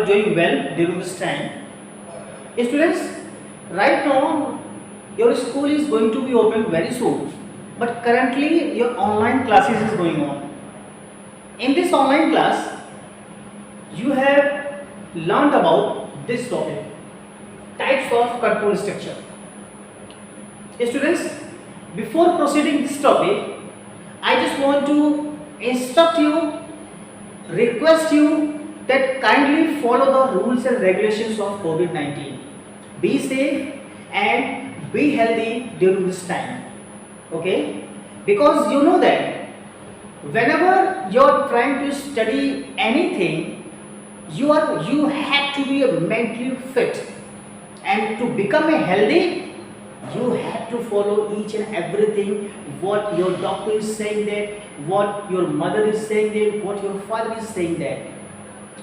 doing well during this time. Students, right now your school is going to be open very soon, but currently your online classes is going on. In this online class, you have learned about this topic, types of control structure. Students, before proceeding this topic, I just want to instruct you, request you that kindly follow the rules and regulations of COVID-19. Be safe and be healthy during this time. Okay? Because you know that whenever you're trying to study anything, you have to be mentally fit, and to become a healthy, you have to follow each and everything what your doctor is saying, that what your mother is saying, that what your father is saying, that.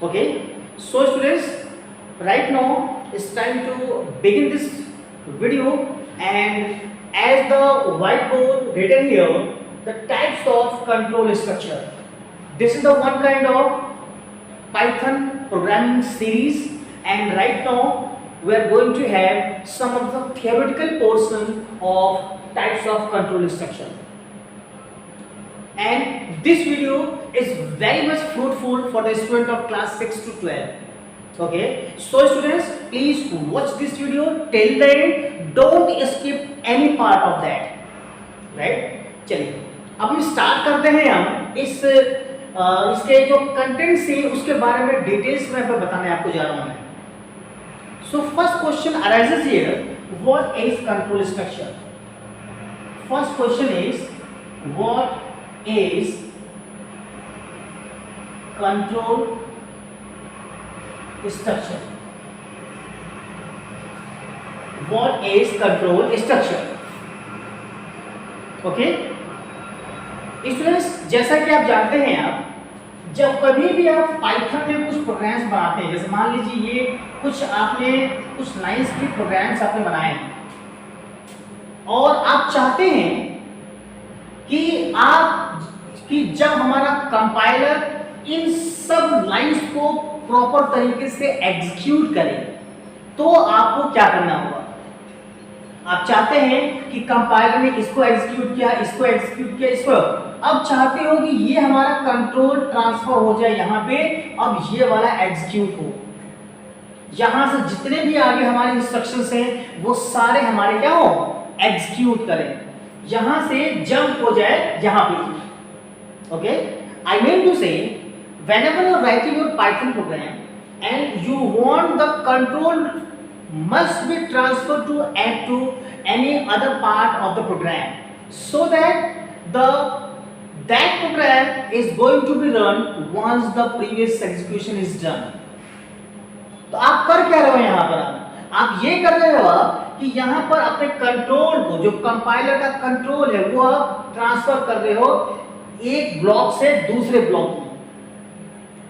Okay, so students, right now it's time to begin this video, and as the whiteboard written here, the types of control structure. This is the one kind of Python programming series, and right now we are going to have some of the theoretical portion of types of control structure. And this video is very much fruitful for the student of class 6 to 12. Okay, so students, please watch this video till the end. Don't skip any part of that. Right? चलिए, अब start करते हैं हम इसके जो content से उसके बारे में डिटेल्स में बताने आपको जा रहा हूँ. So first question arises here, what is control structure? First question is, what is control structure? What is control structure? Okay? Students, जैसा कि आप जानते हैं, आप जब कभी भी आप पाइथन में कुछ प्रोग्राम्स बनाते हैं, जैसे मान लीजिए ये कुछ लाइंस के प्रोग्राम्स आपने बनाए हैं और आप चाहते हैं कि जब हमारा कंपाइलर इन सब लाइंस को प्रॉपर तरीके से एग्जीक्यूट करे, तो आपको क्या करना होगा. आप चाहते हैं कि कंपाइलर ने इसको एग्जीक्यूट किया, इसको अब चाहते हो कि ये हमारा कंट्रोल ट्रांसफर हो जाए यहाँ पे, अब ये वाला एग्जीक्यूट हो, यहाँ से जितने भी आगे हमारे इंस्ट्रक्शंस हैं वो सारे हमारे क्या हो, एग्जीक्यूट करें, यहाँ से जंप हो जाए यहाँ पे. ओके, आई मीन टू से whenever you are writing your Python program and you want the control must be transferred to any other part of the program, so that that program is going to be run once the previous execution is done. तो आप कर क्या रहे हो यहाँ पर, आप ये कर रहे हो कि यहाँ पर अपने कंट्रोल को, जो कंपाइलर का कंट्रोल है, वो आप ट्रांसफर कर रहे हो एक ब्लॉक से दूसरे ब्लॉक में.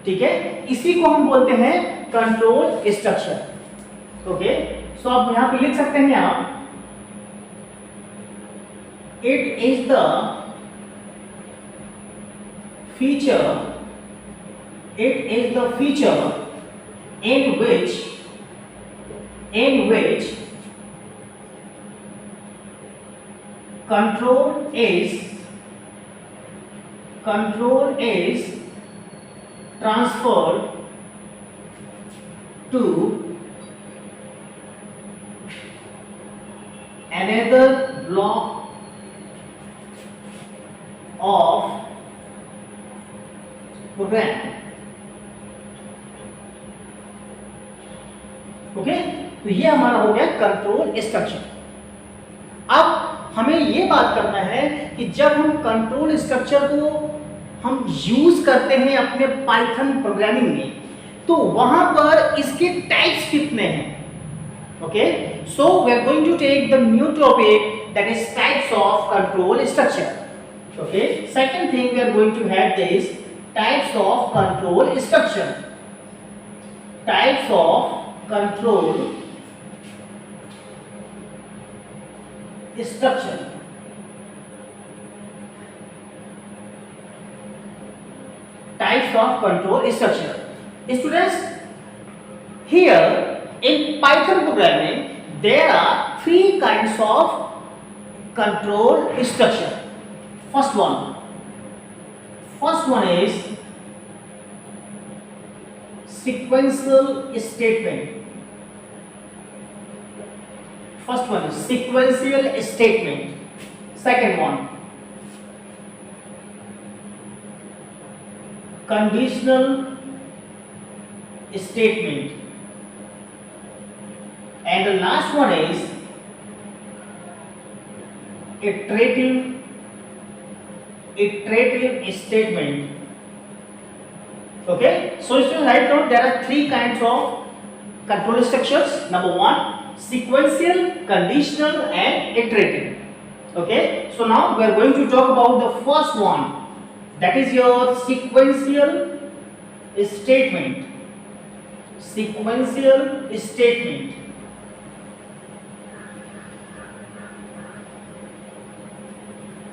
ठीक है, इसी को हम बोलते हैं कंट्रोल स्ट्रक्चर. ओके, सो आप यहां पे लिख सकते हैं आप, it is the feature in which control is transferred to another block of program. Okay, तो ये हमारा हो गया कंट्रोल स्ट्रक्चर. अब हमें ये बात करना है कि जब हम कंट्रोल स्ट्रक्चर को हम यूज करते हैं अपने पाइथन प्रोग्रामिंग में, तो वहां पर इसके टाइप्स कितने हैं. Okay, so we are going to take the new topic, that is types of control structure. Okay, second thing we are going to have this types of control structure. Types of control structure. Types of control structure. Students, Here in Python programming, there are three kinds of control instruction. First one is sequential statement. First one is sequential statement. Second one, conditional statement. And the last one is iterative statement. Okay, so if you write down, there are three kinds of control structures. Number one, sequential, conditional, and iterative. Okay, so now we are going to talk about the first one, that is your sequential statement. Sequential statement.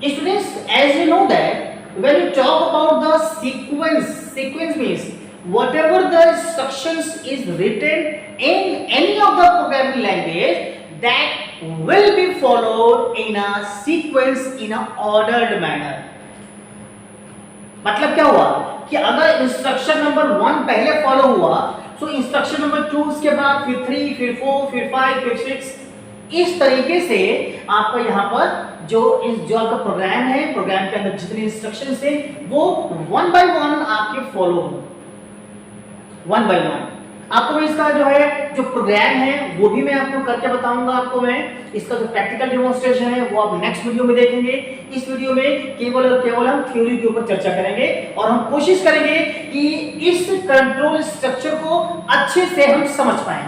Students, as you know that when you talk about the sequence means whatever the instructions is written in any of the programming language, that will be followed in a sequence in a ordered manner. मतलब क्या हुआ कि अगर instruction number 1 पहले follow हुआ, तो instruction number 2 उसके बाद, फिर 3, फिर 4, फिर 5, फिर 6, इस तरीके से आपको यहाँ पर जो आपका प्रोग्राम है, प्रोग्राम के अंदर जितने इंस्ट्रक्शंस है वो वन बाय वन आपके फॉलो हो, वन बाय वन। आपको मैं इसका जो है जो प्रोग्राम है वो भी मैं आपको करके बताऊंगा। आपको मैं इसका जो प्रैक्टिकल डेमोंस्ट्रेशन है वो आप नेक्स्ट वीडियो में देखेंगे। इस वीडियो में केवल और केवल हम थ्योरी के ऊपर चर्चा करेंगे और हम कोशिश करेंगे कि इस कंट्रोल स्ट्रक्चर को अच्छे से हम समझ पाए,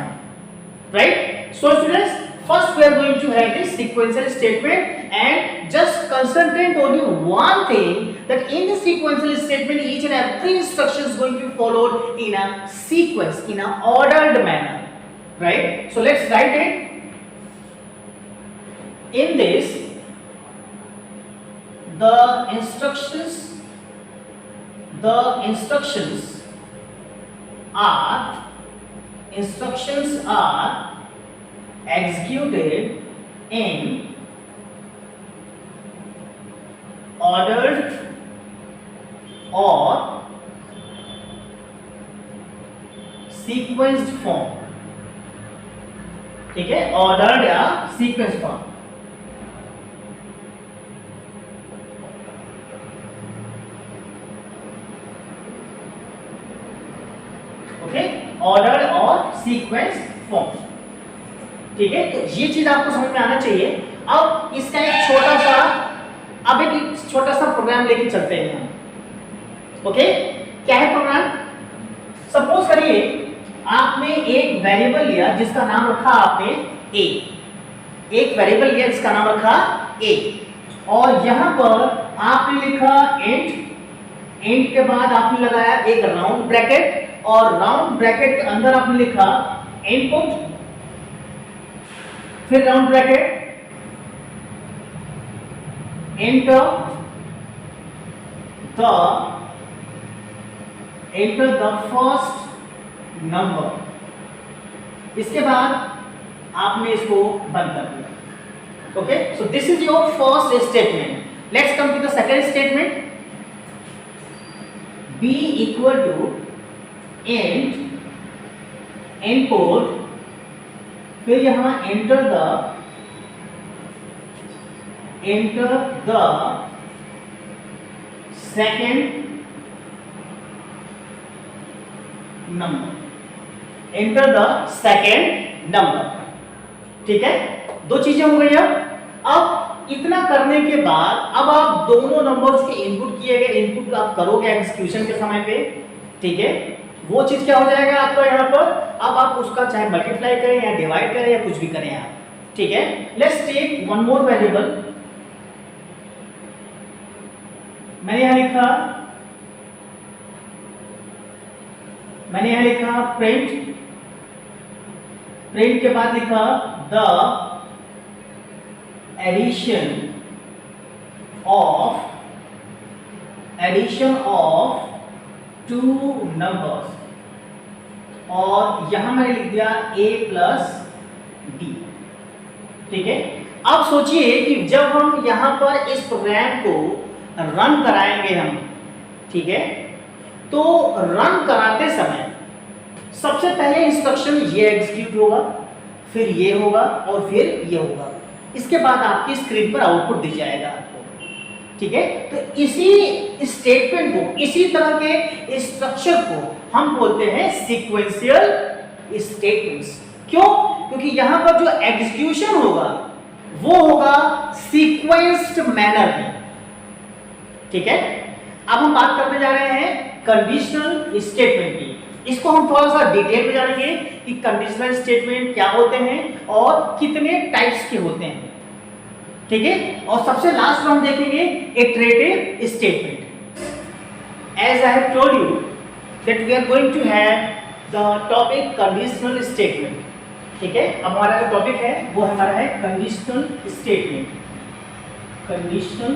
right. So students, first we are going to have this sequential statement, and just concentrate only one thing, that in the sequential statement each and every instruction is going to be followed in a sequence, in a ordered manner, right? So let's write it. In this, the instructions are executed in ordered or sequenced form, ठीक है, ordered या sequenced form। Okay, ordered और sequenced form, ठीक है। तो ये चीज आपको समझ में आना चाहिए। अब इसका एक छोटा सा प्रोग्राम लेके चलते हैं हम। ओके, क्या है प्रोग्राम? सपोज करिए आपने एक वेरिएबल लिया जिसका नाम रखा आपने a, एक वेरिएबल लिया जिसका नाम रखा a, और यहां पर आपने लिखा इंट के बाद आपने लगाया एक राउंड ब्रैकेट, और राउंड ब्रैकेट के अंदर आपने लिखा इनपुट, फिर round bracket, enter the first number। इसके बाद आपने इसको बंद कर दिया। Okay, so this is your first statement. Let's come to the second statement. b equal to input, फिर यहां enter the second number, enter the second number, ठीक है। दो चीजें हो गई। अब इतना करने के बाद अब आप दोनों नंबर्स के इनपुट किए गए इनपुट आप करोगे एग्जीक्यूशन के समय पे, ठीक है। वो चीज क्या हो जाएगा आपका यहाँ पर, अब आप उसका चाहे मल्टीप्लाई करें या डिवाइड करें या कुछ भी करें आप, ठीक है। Let's take one more variable. मैंने यहाँ लिखा प्रिंट के बाद लिखा the addition of two numbers. और यहां मैंने लिख दिया a प्लस b। ठीक है, अब सोचिए कि जब हम यहां पर इस प्रोग्राम को रन कराएंगे हम, ठीक है, तो रन कराते समय सबसे पहले इंस्ट्रक्शन ये एग्जीक्यूट होगा, फिर ये होगा और फिर ये होगा। इसके बाद आपकी स्क्रीन पर आउटपुट दी जाएगा आपको। ठीक है, तो इसी स्टेटमेंट को, इसी तरह के स्ट्रक्चर को हम बोलते हैं सीक्वेंशियल स्टेटमेंट्स। क्यों? क्योंकि यहां पर जो एग्जीक्यूशन होगा वो होगा सीक्वेंस्ड मैनर में। ठीक है, अब हम बात करने जा रहे हैं कंडीशनल स्टेटमेंट की। इसको हम थोड़ा सा डिटेल में जानेंगे कि कंडीशनल स्टेटमेंट क्या होते हैं और कितने टाइप्स के होते हैं। ठीक है, और सबसे लास्ट में हम देखेंगे iterative statement. As I have told you that we are going to have the topic conditional statement. ठीक है, अब हमारा जो टॉपिक है वो हमारा है conditional statement. Conditional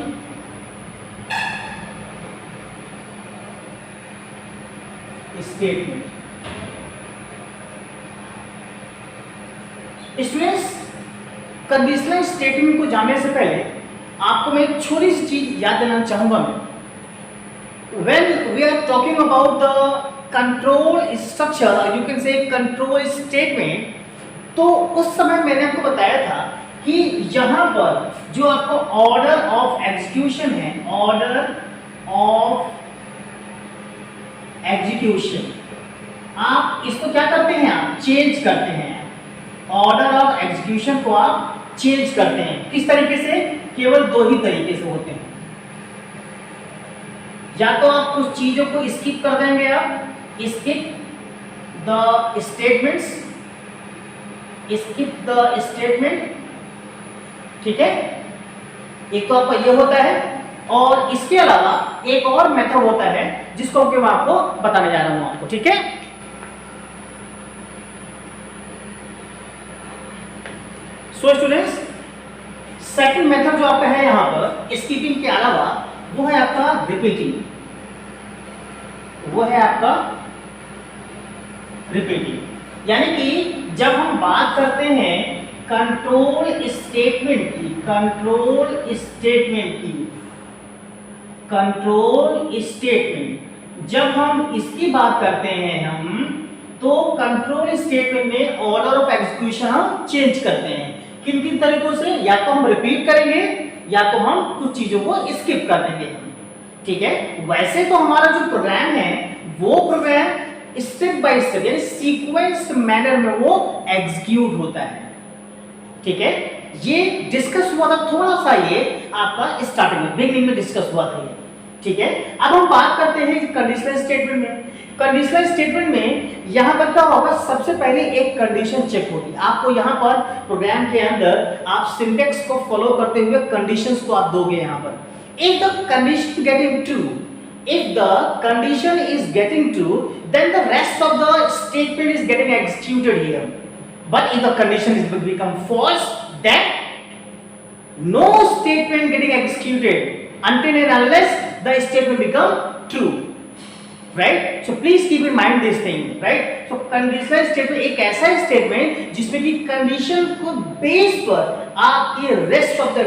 statement. Students, conditional statement को जानने से पहले आपको मैं एक छोटी सी चीज याद दिलाना चाहूंगा। मैं when we are talking about the control structure, you can say control statement, तो उस समय मैंने आपको बताया था कि यहां पर जो आपको ऑर्डर ऑफ एग्जीक्यूशन है, ऑर्डर ऑफ एग्जीक्यूशन, आप इसको क्या करते हैं, आप चेंज करते हैं। ऑर्डर ऑफ एग्जीक्यूशन को आप चेंज करते हैं। किस तरीके से? केवल दो ही तरीके से होते हैं। या तो आप कुछ चीजों को स्किप कर देंगे, आप skip the statements, skip the statement. ठीक है, एक तो आपका ये होता है, और इसके अलावा एक और मेथड होता है जिसको मैं आपको बताने जा रहा हूं आपको। ठीक है, सो स्टूडेंट्स, सेकंड मेथड जो आपका है यहां पर स्किपिंग के अलावा, वो है आपका रिपीटिंग। वो है आपका रिपीटिंग, यानी कि जब हम बात करते हैं कंट्रोल स्टेटमेंट की, कंट्रोल स्टेटमेंट की, कंट्रोल स्टेटमेंट, जब हम इसकी बात करते हैं हम, तो कंट्रोल स्टेटमेंट में ऑर्डर ऑफ एग्जीक्यूशन हम चेंज करते हैं। किन किन तरीकों से? या तो हम रिपीट करेंगे, या तो हम कुछ चीजों को स्किप कर देंगे। ठीक है, वैसे तो हमारा जो प्रोग्राम है वो प्रोग्राम स्टेप बाय स्टेप यानी सीक्वेंस मैनर में वो एग्जीक्यूट होता है। ठीक है, ये डिस्कस हुआ था थोड़ा सा, ये आपका स्टार्टिंग में, बिगिनिंग में डिस्कस हुआ था ये। ठीक है, अब हम बात करते हैं कंडीशनल स्टेटमेंट में। कंडीशनल स्टेटमेंट में यहां पर क्या होगा, सबसे पहले एक कंडीशन चेक होगी। आपको यहां पर प्रोग्राम के अंदर आप सिंटैक्स को फॉलो करते हुए कंडीशंस को आप दोगे यहां पर। If the condition getting true, if the condition is getting true, then the rest of the statement is getting executed here. But if the condition is become false, then no statement getting executed until and unless the statement become true, right? So please keep in mind this thing, right? So conditional statement एक ऐसा statement जिसमें कि condition को base पर आपकी rest of the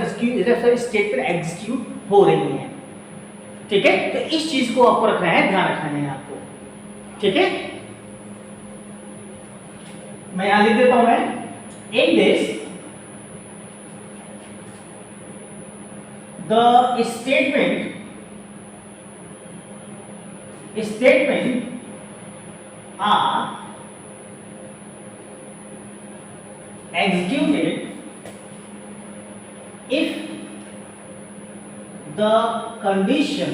statement execute हो रही है। ठीक है, तो इस चीज को आपको रखना है, ध्यान रखना है आपको। ठीक है, मैं यहां लिख देता हूं, मैं in this the statement are executed if the condition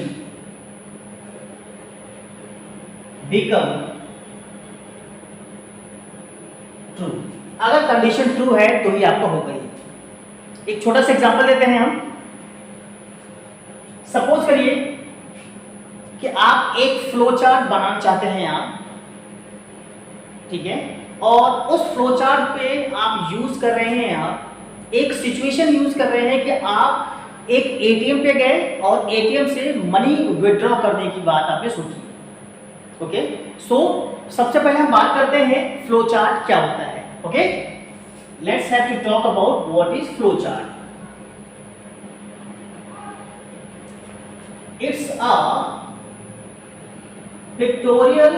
become true। अगर कंडीशन ट्रू है तो ही आपका हो गई। एक छोटा सा एग्जांपल लेते हैं हम। सपोज करिए कि आप एक फ्लो चार्ट बनाना चाहते हैं आप, ठीक है, और उस फ्लो चार्ट पे आप यूज कर रहे हैं, आप एक सिचुएशन यूज कर रहे हैं कि आप एक एटीएम पे गए और एटीएम से मनी विड्रॉ करने की बात आपने सोची। ओके, सो सबसे पहले हम बात करते हैं फ्लो चार्ट क्या होता है। Okay, let's have to talk about what is flow chart. It's a pictorial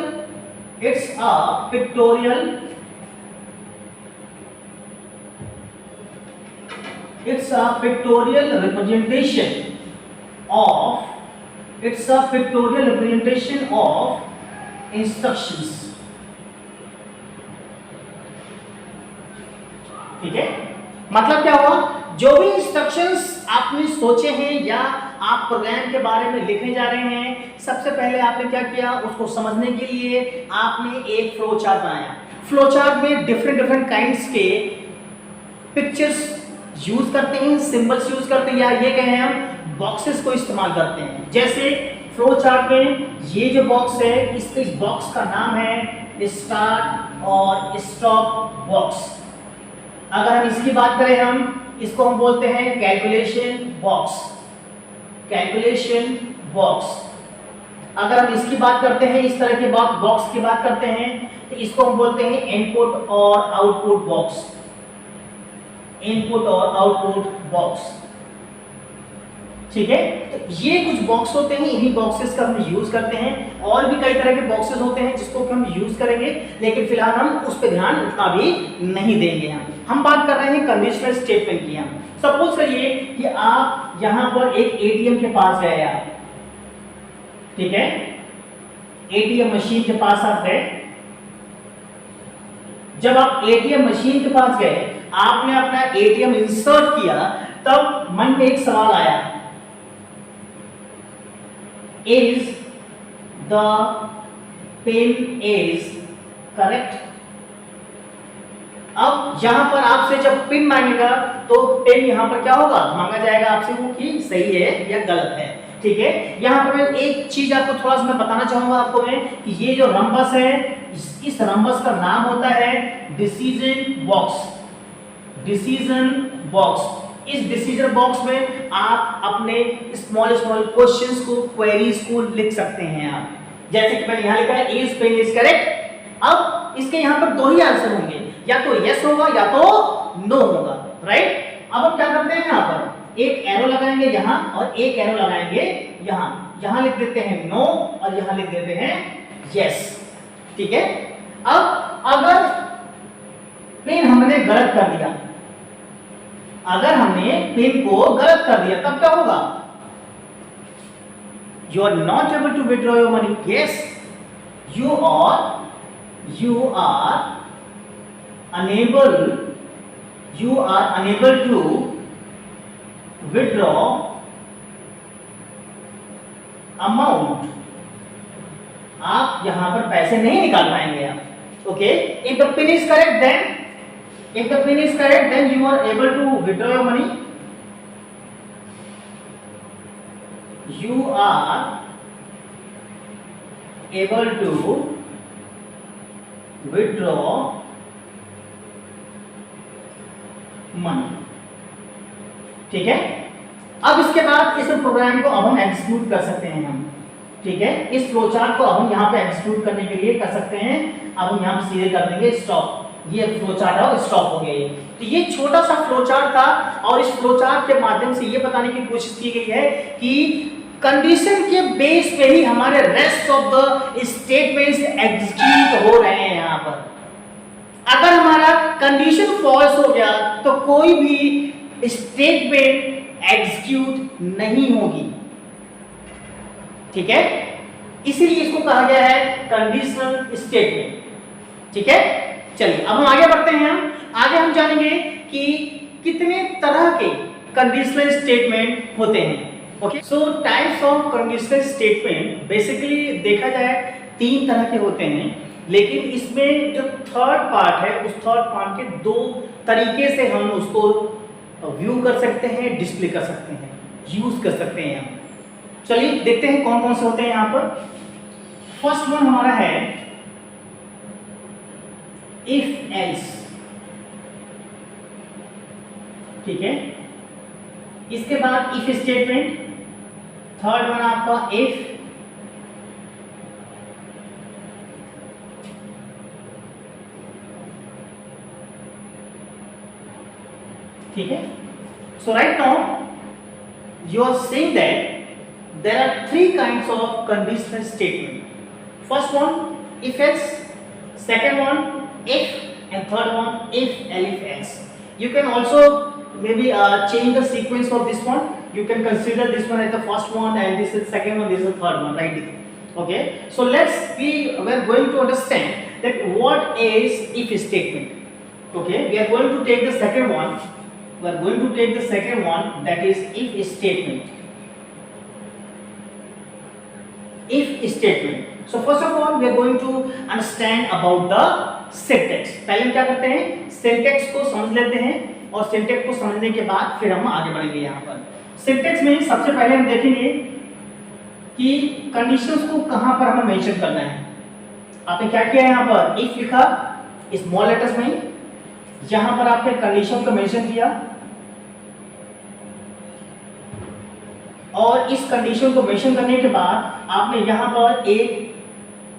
representation of instructions। ठीक है, मतलब क्या हुआ, जो भी इंस्ट्रक्शंस आपने सोचे हैं या आप प्रोग्राम के बारे में लिखने जा रहे हैं, सबसे पहले आपने क्या किया, उसको समझने के लिए आपने एक फ्लो चार्ट बनाया। फ्लो चार्ट में डिफरेंट काइंड्स के पिक्चर्स यूज करते हैं, सिंबल्स यूज करते हैं, या ये कहें हम बॉक्सेस को इस्तेमाल करते हैं। जैसे फ्लो चार्ट में ये जो बॉक्स है, इस बॉक्स का नाम है स्टार्ट और स्टॉप बॉक्स। अगर हम इसकी बात करें, हम इसको हम बोलते हैं कैलकुलेशन बॉक्स। अगर हम इसकी बात करते हैं, इस तरह के बॉक्स की बात करते हैं, तो इसको हम बोलते हैं इनपुट और आउटपुट बॉक्स। ठीक है, तो ये कुछ बॉक्स होते हैं, इन्हीं बॉक्सेस का हम यूज करते हैं। और भी कई तरह के बॉक्सेस होते हैं जिसको हम यूज करेंगे, लेकिन फिलहाल हम उस पर ध्यान उतना भी नहीं देंगे। हम बात कर रहे हैं कंडीशनल स्टेटमेंट की। हम सपोज करिए कि आप यहां पर एक एटीएम के पास गए आप, ठीक है, एटीएम मशीन के पास आप गए। जब आप एटीएम मशीन के पास गए, आपने अपना एटीएम इंसर्ट किया, तब मन में एक सवाल आया, is the pin is correct? अब यहां पर आपसे जब पिन मांगेगा, तो पिन यहां पर क्या होगा, मांगा जाएगा आपसे वो कि सही है या गलत है। ठीक है, यहां पर मैं एक चीज आपको थोड़ा सा मैं बताना चाहूंगा आपको मैं, कि ये जो रंबस है, इस रंबस का नाम होता है डिसीजन बॉक्स। इस डिसीजन बॉक्स में आप अपने स्मॉल क्वेश्चंस को, क्वेरीज को लिख सकते हैं आप। जैसे कि मैंने यहां लिखा है इज पेन इज करेक्ट। अब इसके यहां पर दो ही आंसर होंगे, या तो यस होगा या तो नो होगा, राइट। अब हम क्या करते हैं, यहां पर एक एरो लगाएंगे यहां और एक एरो लगाएंगे यहां लिख देते हैं नो और यहां लिख देते हैं यस। ठीक है, अब अगर पिन हमने गलत कर दिया, पिन को गलत कर दिया, तब क्या होगा, you are not able to withdraw your money। yes, you are unable to withdraw amount। आप यहां पर पैसे नहीं निकाल पाएंगे आप। Okay, if the pin is correct, then you are able to withdraw your money। You are able to withdraw money। ठीक है, अब इसके बाद इस प्रोग्राम को अब हम एग्जीक्यूट कर सकते हैं हम। ठीक है, इस फ्लो चार्ट को अब हम यहाँ पे एग्जीक्यूट करने के लिए कर सकते हैं। अब हम यहाँ पे सीधे कर देंगे स्टॉप। ये फ्लो चार्ट है और स्टॉप हो गया। तो ये छोटा सा फ्लो चार्ट था, और इस फ्लो चार्ट के माध्यम से ये बताने की कोशिश की गई है कि कंडीशन के बेस पे ही हमारे rest of the statements execute हो रहे हैं। यहाँ पर अगर हमारा कंडीशन फॉल्स हो गया तो कोई भी स्टेटमेंट एग्जीक्यूट नहीं होगी। ठीक है, इसीलिए इसको कहा गया है कंडीशनल स्टेटमेंट। ठीक है, चलिए अब हम आगे बढ़ते हैं। आगे हम जानेंगे कि कितने तरह के कंडीशनल स्टेटमेंट होते हैं। Okay, so types of conditional statement basically देखा जाए 3 तरह के होते हैं, लेकिन इसमें जो थर्ड पार्ट है, उस थर्ड पार्ट के 2 तरीके से हम उसको व्यू कर सकते हैं, डिस्प्ले कर सकते हैं, यूज कर सकते हैं। चलिए देखते हैं कौन कौन से होते हैं यहाँ पर। फर्स्ट वन हमारा है इफ एल्स। ठीक है, इसके बाद इफ स्टेटमेंट, थर्ड वन आपका इफ, ठीक है. So right now you are saying that there are three kinds of conditional statement. First one if else, second one if, and third one if else. You can also maybe change the sequence of this one. You can consider this one as the first one, and this is second one, this is the third one, right? Okay, so we're going to understand that what is if statement. Okay, we are going to take the second one. We are going to take the second one, that is if statement. If statement. So first of all we are going to understand about the syntax. पहले हम क्या करते हैं, syntax को समझ लेते हैं, और syntax को समझने के बाद फिर हम आगे बढ़ेंगे. यहाँ पर syntax में सबसे पहले हम देखेंगे कि कंडीशंस को कहाँ पर हमें मेंशन करना है. आपने क्या किया यहाँ पर, if लिखा स्मॉल लेटर्स में, यहाँ पर आपने कंडीशन को मेंशन किया, और इस कंडीशन को मेंशन करने के बाद आपने यहाँ पर एक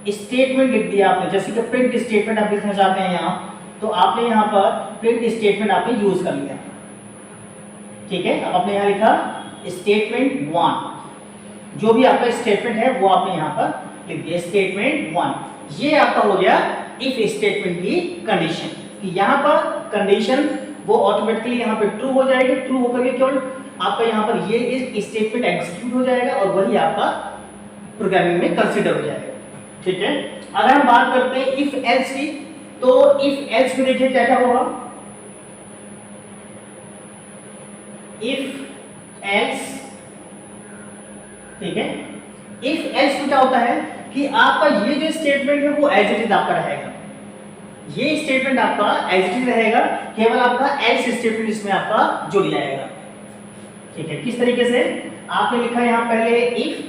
स्टेटमेंट लिख दिया. आपने जैसे कि प्रिंट स्टेटमेंट आप लिखना चाहते हैं यहाँ, तो आपने यहाँ पर प्रिंट स्टेटमेंट आपने यूज कर लिया. ठीक है, अब आपने यहाँ लिखा स्टेटमेंट 1. जो भी आपका स्टेटमेंट है वो आपने यहाँ पर लिख दिया स्टेटमेंट 1. ये आपका हो गया इफ स्टेटमेंट की कंडीशन. यहाँ पर कंडीशन वो ऑटोमेटिकली यहाँ पे ट्रू हो जाएगी. ट्रू होकर के केवल आपका यहाँ पर ये इस स्टेटमेंट एग्जीक्यूट हो जाएगा और वही आपका प्रोग्रामिंग में कंसीडर हो जाएगा. ठीक है, अगर हम बात करते हैं इफ एल्स की, तो इफ एल्स में देखिए क्या क्या होगा. इफ एल्स, ठीक है, इफ एल्स में क्या होता है कि आपका ये जो स्टेटमेंट है वो एज इट इज आपका रहेगा. ये स्टेटमेंट आपका एज इट इज रहेगा, केवल आपका एल्स स्टेटमेंट इसमें आपका जुड़ जाएगा. ठीक है, किस तरीके से आपने लिखा यहां पहले इफ,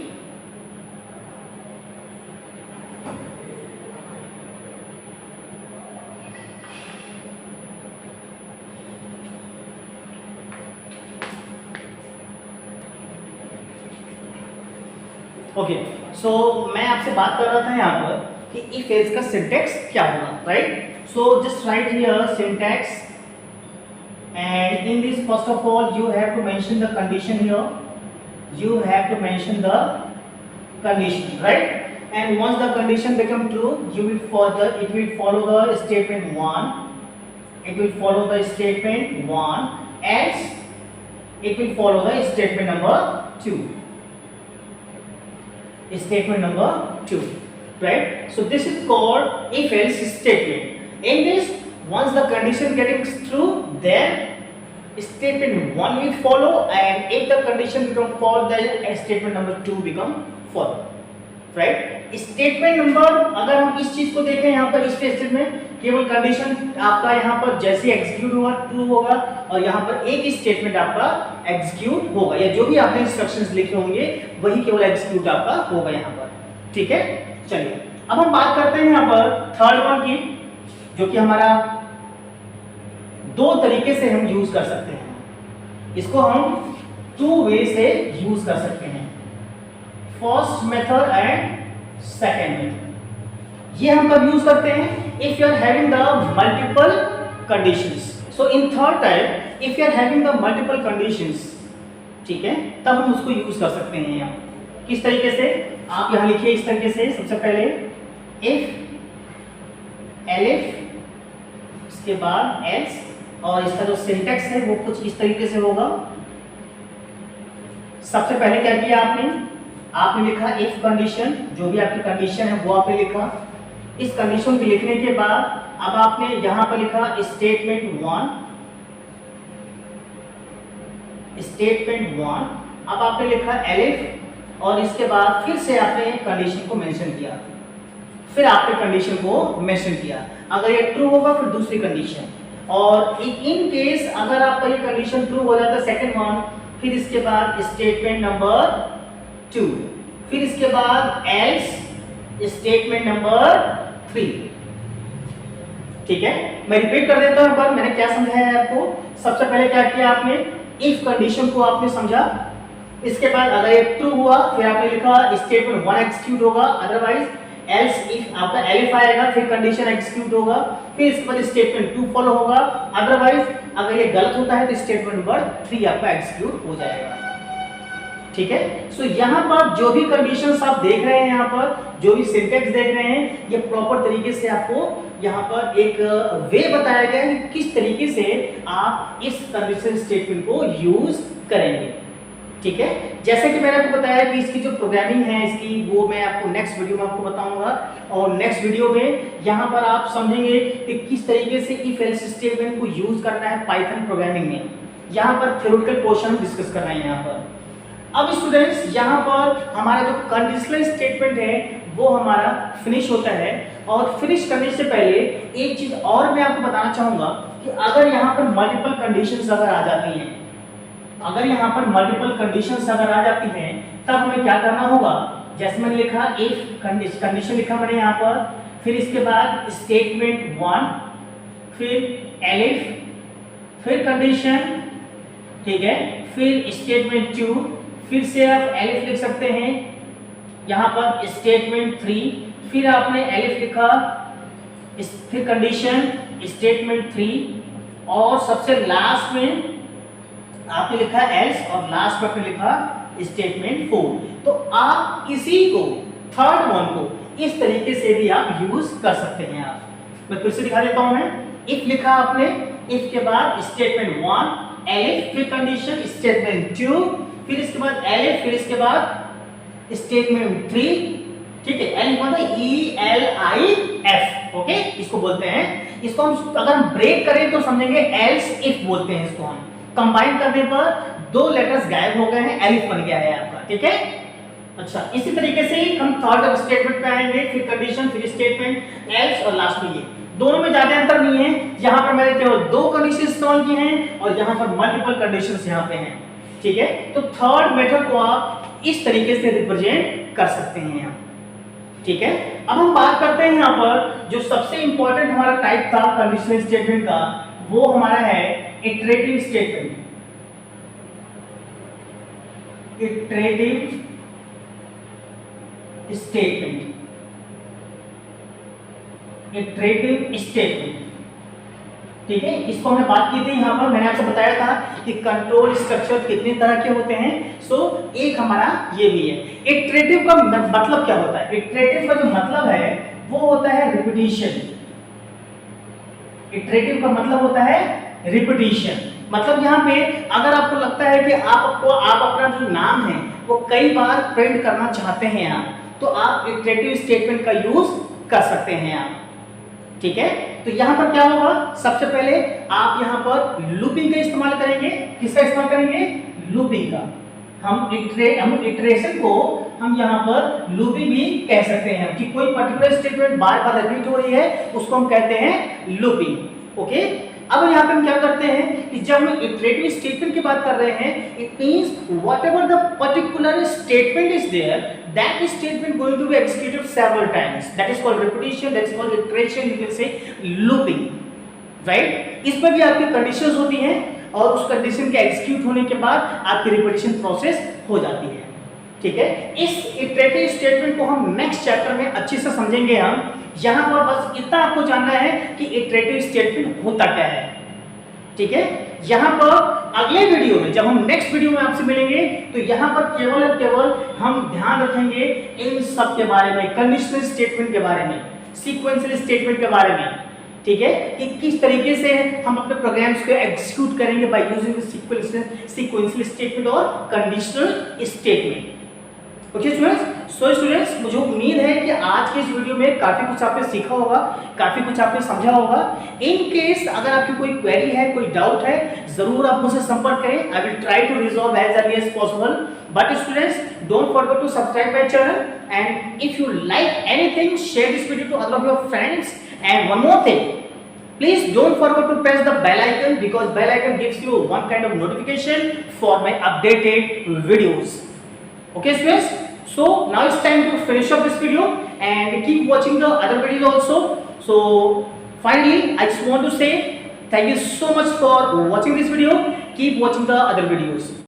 ओके. सो मैं आपसे बात कर रहा था यहाँ पर कि इफ एल्स का सिंटैक्स क्या होगा, right. So just right here syntax, and in this first of all you have to mention the condition here. You have to mention the condition, right? And once the condition become true, it will follow the statement 1. It will follow the statement 1, else it will follow the statement number 2. Statement number 2, right? So this is called if else statement. In this, once the condition getting true, then statement 1 will follow, and if the condition become false, then statement number 2 become false, right? Statement number, अगर हम इस चीज को देखें यहाँ पर इस statement में केवल कंडीशन आपका यहाँ पर जैसे एग्जीक्यूट हुआ ट्रू होगा, और यहाँ पर एक ही स्टेटमेंट आपका एग्जीक्यूट होगा, या जो भी आपने इंस्ट्रक्शंस लिखे होंगे वही केवल एग्जीक्यूट आपका होगा यहाँ पर. ठीक है, चलिए अब हम बात करते हैं यहाँ पर थर्ड वन की, जो कि हमारा दो तरीके से हम यूज कर सकते हैं. इसको हम टू वे से यूज कर सकते हैं, first method and second method. ये हम कब यूज करते हैं, if you are having the multiple conditions. So in third type if you are having the multiple conditions, ठीक है, तब हम उसको यूज कर सकते हैं. यहाँ किस तरीके से, आप यहाँ लिखिए इस तरीके से. सबसे पहले इफ एलिफ, इसके बाद एल्स, और इसका जो सिंटैक्स है वो कुछ इस तरीके से होगा. सबसे पहले क्या किया आपने लिखा इफ कंडीशन, जो भी आपकी कंडीशन है वो आपने लिखा. इस कंडीशन को लिखने के बाद अब आपने यहां पर लिखा स्टेटमेंट 1. अब आपने लिखा एलिफ, और इसके बाद फिर से आपने कंडीशन को मेंशन किया. फिर आपने कंडीशन को मेंशन किया. अगर ये ट्रू होगा फिर दूसरी कंडीशन, और इन केस अगर आपका ये कंडीशन ट्रू हो जाता है सेकंड वन, फिर इसके बाद स्टेटमेंट नंबर 2, फिर इसके बाद एल्स स्टेटमेंट नंबर 3. ठीक है, मैं रिपीट कर देता हूं, पर मैंने क्या समझाया है आपको. सबसे पहले क्या किया आपने, इफ कंडीशन को आपने समझा. इसके बाद अगर ये ट्रू हुआ फिर आपने लिखा स्टेटमेंट 1 एग्जीक्यूट होगा, अदरवाइज एल्स इफ आपका एलिफ आएगा, फिर कंडीशन एग्जीक्यूट होगा, फिर इसके बाद स्टेटमेंट 2 फॉलो होगा, अदरवाइज अगर ये गलत होता है तो स्टेटमेंट नंबर 3 आपका एग्जीक्यूट हो जाएगा। ठीक है, सो यहाँ पर जो भी कंडीशंस आप देख रहे हैं, यहाँ पर जो भी सिंटैक्स देख रहे हैं, ये प्रॉपर तरीके से आपको यहाँ पर एक वे बताया गया है कि किस तरीके से आप इस कंडीशन स्टेटमेंट को यूज करेंगे। ठीक है, जैसे कि मैंने आपको बताया कि इसकी जो प्रोग्रामिंग है इसकी, वो मैं आपको नेक्स्ट वीडियो में आपको बताऊंगा, और नेक्स्ट वीडियो में यहाँ पर आप समझेंगे कि किस तरीके से इफ एल्स स्टेटमेंट को यूज करना है पाइथन प्रोग्रामिंग में। यहाँ पर थ्योरेटिकल पोर्शन डिस्कस कर रहे हैं यहाँ पर। अब स्टूडेंट्स यहाँ पर हमारा जो कंडीशनल स्टेटमेंट है वो हमारा फिनिश होता है, और फिनिश करने से पहले एक चीज और मैं आपको बताना चाहूंगा कि अगर यहाँ पर मल्टीपल कंडीशंस अगर आ जाती हैं, अगर यहाँ पर मल्टीपल कंडीशंस अगर आ जाती हैं, तब हमें क्या करना होगा। जैसे मैंने लिखा इफ कंडीशन लिखा मैंने यहाँ पर, फिर इसके बाद स्टेटमेंट 1, फिर एलिफ, फिर कंडीशन, ठीक है, फिर स्टेटमेंट 2, फिर से आप एलिफ लिख सकते हैं, यहाँ पर स्टेटमेंट 3, फिर आपने एलिफ लिखा, फिर कंडीशन स्टेटमेंट 3, और सबसे लास्ट में आपने लिखा एल्स, और लास्ट में आपने लिखा स्टेटमेंट 4। तो आप इसी को थर्ड वन को इस तरीके से भी आप यूज कर सकते हैं। आप मैं फिर से दिखा देता हूं। मैं इफ लिखा आपने, इफ के बाद स्टेटमेंट 1 एलिफ, फिर कंडीशन स्टेटमेंट 2, फिर इसके बाद एलिफ, फिर इसके बाद स्टेटमेंट 3। ठीक है, एलिफ मतलब ELIF, ओके, इसको बोलते हैं। इसको हम अगर हम ब्रेक करें तो समझेंगे एल्स इफ बोलते हैं इसको। हम कंबाइन करने पर दो लेटर्स गायब हो गए हैं, एलिफ बन गया है आपका। ठीक है, अच्छा, इसी तरीके से हम थर्ड स्टेटमेंट पे आएंगे, फिर कंडीशन, फिर स्टेटमेंट, एल्स, और लास्ट में ये। दोनों में ज्यादा अंतर नहीं है, यहाँ पर मैंने केवल 2 कंडीशन इस्तेमाल की हैं, और यहाँ पर मल्टीपल कंडीशंस यहाँ पे हैं। ठीक है, तो थर्ड मेथड को आप इस तरीके से रिप्रेजेंट कर सकते हैं आप। ठीक है, अब हम बात करते हैं यहाँ पर जो सबसे इंपॉर्टेंट हमारा टाइप था कंडीशनल स्टेटमेंट का, वो हमारा है iterative statement. Iterative statement, iterative statement. ठीक है, इसको हमने बात की थी यहाँ पर, मैंने आपसे बताया था कि कंट्रोल स्ट्रक्चर कितने तरह के होते हैं। सो एक हमारा ये भी है। इटरेटिव का मतलब क्या होता है? इटरेटिव का जो मतलब है वो होता है रिपीटिशन। इटरेटिव का मतलब होता है रिपीटिशन। मतलब यहाँ पे अगर आपको लगता है कि आप अपना जो नाम है वो कई बार प्रिंट करना चाहते हैं आप, तो आप इटरेटिव स्टेटमेंट का यूज कर सकते हैं आप। ठीक है, तो यहाँ पर क्या होगा, सबसे पहले आप यहाँ पर लूपिंग का इस्तेमाल करेंगे। किसका इस्तेमाल करेंगे? लूपिंग का। हम इटरेशन को हम यहाँ पर लूपिंग भी कह सकते हैं कि कोई पर्टिकुलर स्टेटमेंट बार बार रिपीट हो रही है, उसको हम कहते हैं लूपिंग। ओके, अब यहाँ पे हम क्या करते हैं कि जब हम इटरेटिव स्टेटमेंट की बात कर रहे हैं, it means whatever the particular statement is there, that statement going to be executed several times, that is called repetition, that is called iteration, you can say looping, right. इसमें भी आपकी conditions होती हैं, और उस कंडीशन के execute होने के बाद आपकी रिपीटिशन प्रोसेस हो जाती है। ठीक है, इस इटरेटिव स्टेटमेंट को हम नेक्स्ट चैप्टर में अच्छे से समझेंगे। हम यहाँ पर बस इतना आपको जानना है कि इटरेटिव स्टेटमेंट होता क्या है। ठीक है, यहाँ पर अगले वीडियो में, जब हम नेक्स्ट वीडियो में आपसे मिलेंगे, तो यहाँ पर केवल और केवल हम ध्यान रखेंगे इन सब के बारे में, कंडीशनल स्टेटमेंट के बारे में, सीक्वेंशियल स्टेटमेंट के बारे में। ठीक है, कि किस तरीके से हम अपने प्रोग्राम्स को एग्जीक्यूट करेंगे बाय यूजिंग सीक्वेंशियल स्टेटमेंट और conditional statement. Okay students, so students, मुझे उम्मीद है कि आज के इस वीडियो में काफी कुछ आपने सीखा होगा, काफी कुछ आपने समझा होगा। इन केस अगर आपकी कोई क्वेरी है, कोई डाउट है, जरूर आप मुझसे संपर्क करें। I will try to resolve as early as possible. But students, don't forget to subscribe my channel, and if you like anything, share this video to other of your friends. And one more thing, please don't forget to press the bell icon, because bell icon gives you one kind of notification for my updated videos. Okay students, so now it's time to finish up this video and keep watching the other videos also. So finally, I just want to say thank you so much for watching this video. Keep watching the other videos.